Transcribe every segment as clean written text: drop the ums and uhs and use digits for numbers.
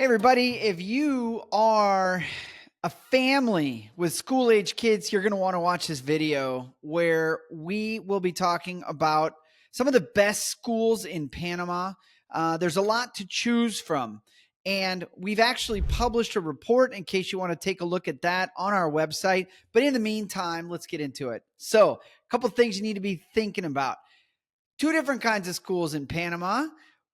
Hey, everybody, if you are a family with school age kids, you're going to want to watch this video where we will be talking about some of the best schools in Panama. There's a lot to choose from. And we've actually published a report in case you want to take a look at that on our website. But in the meantime, let's get into it. So, a couple things you need to be thinking about. Two different kinds of schools in Panama.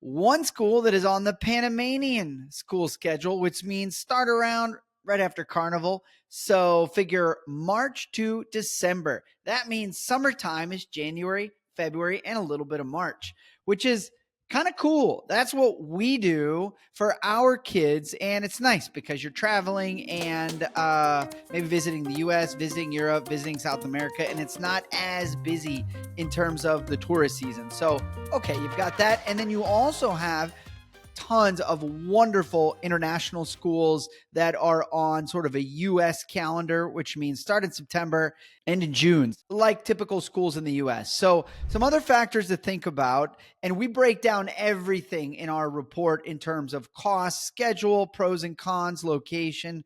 One school that is on the Panamanian school schedule, which means start around right after Carnival. So figure March to December. That means summertime is January, February, and a little bit of March, which is kind of cool. That's what we do for our kids. And it's nice because you're traveling and maybe visiting the US, visiting Europe, visiting South America, and it's not as busy in terms of the tourist season. So, okay, you've got that. And then you also have tons of wonderful international schools that are on sort of a US calendar, which means start in September, end in June, like typical schools in the US. So, some other factors to think about, and we break down everything in our report in terms of cost, schedule, pros and cons, location,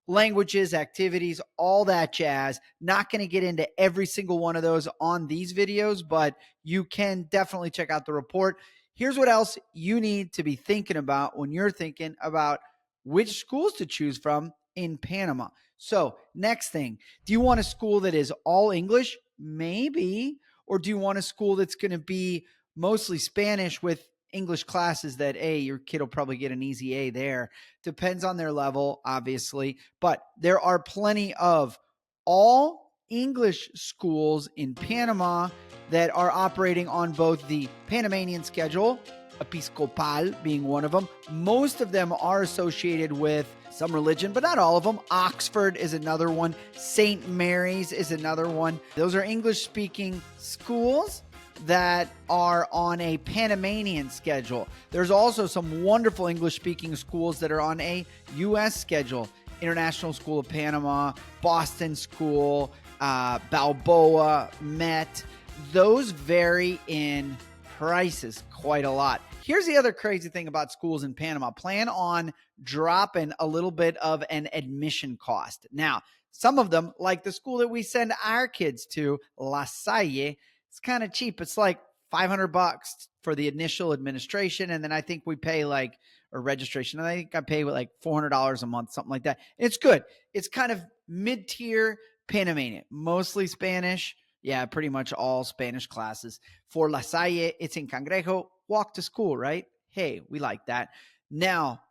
languages, activities, all that jazz. Not going to get into every single one of those on these videos, but you can definitely check out the report. Here's what else you need to be thinking about when you're thinking about which schools to choose from in Panama. So, next thing, do you want a school that is all English? Maybe. Or do you want a school that's going to be mostly Spanish with English classes that, your kid will probably get an easy A there. Depends on their level, obviously. But there are plenty of all English schools in Panama that are operating on both the Panamanian schedule, Episcopal being one of them. Most of them are associated with some religion, but not all of them. Oxford is another one. St. Mary's is another one. Those are English-speaking schools that are on a Panamanian schedule. There's also some wonderful English-speaking schools that are on a U.S. schedule. International School of Panama, Boston School, Balboa, Met. Those vary in prices quite a lot. Here's the other crazy thing about schools in Panama. Plan on dropping a little bit of an admission cost. Now, some of them, like the school that we send our kids to, La Salle, it's kind of cheap. It's like $500 for the initial administration. And then I think we pay or registration. And I think I pay like $400 a month, something like that. And it's good. It's kind of mid-tier Panamanian, mostly Spanish. Yeah, pretty much all Spanish classes. For La Salle, it's in Cangrejo. Walk to school, right? Hey, we like that. Now,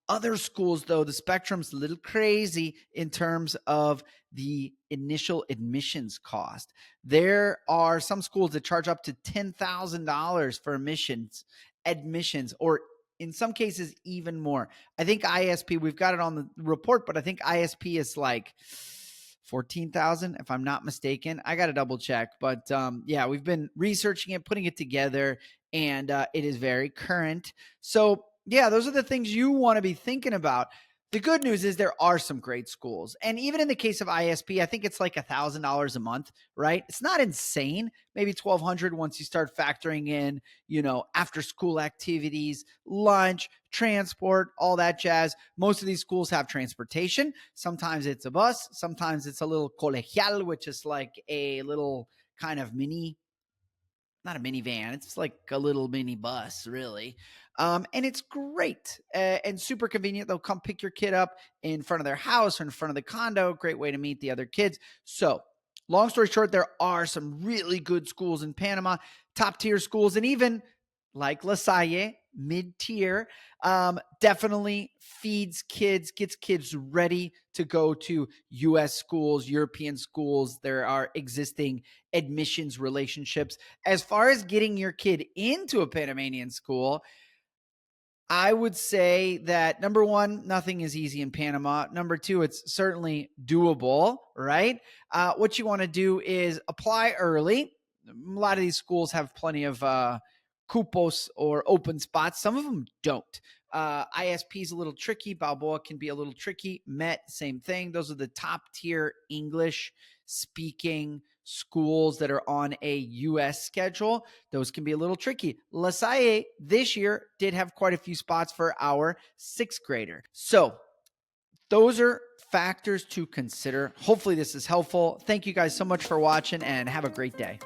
other schools, though, the spectrum's a little crazy in terms of the initial admissions cost. There are some schools that charge up to $10,000 for admissions, or in some cases, even more. I think ISP, we've got it on the report, but I think ISP is like 14,000, if I'm not mistaken. I got to double check, but yeah, we've been researching it, putting it together, and it is very current. So yeah, those are the things you want to be thinking about. The good news is there are some great schools. And even in the case of ISP, I think it's like $1,000 a month, right? It's not insane. Maybe $1,200 once you start factoring in, after school activities, lunch, transport, all that jazz. Most of these schools have transportation. Sometimes it's a bus. Sometimes it's a little colegial, which is like a little kind of not a minivan. It's like a little mini bus, really. And it's great and super convenient. They'll come pick your kid up in front of their house or in front of the condo. Great way to meet the other kids. So, long story short, there are some really good schools in Panama, top tier schools, and even like La Salle, mid-tier, definitely feeds kids, gets kids ready to go to U.S. schools, European schools. There are existing admissions relationships. As far as getting your kid into a Panamanian school, I would say that number one, nothing is easy in Panama. Number two, it's certainly doable, right? What you want to do is apply early. A lot of these schools have plenty of cupos or open spots. Some of them don't. ISP is a little tricky. Balboa can be a little tricky. Met, same thing. Those are the top tier English speaking schools that are on a U.S. schedule, those can be a little tricky. La Salle this year did have quite a few spots for our 6th grader. So those are factors to consider. Hopefully this is helpful. Thank you guys so much for watching and have a great day.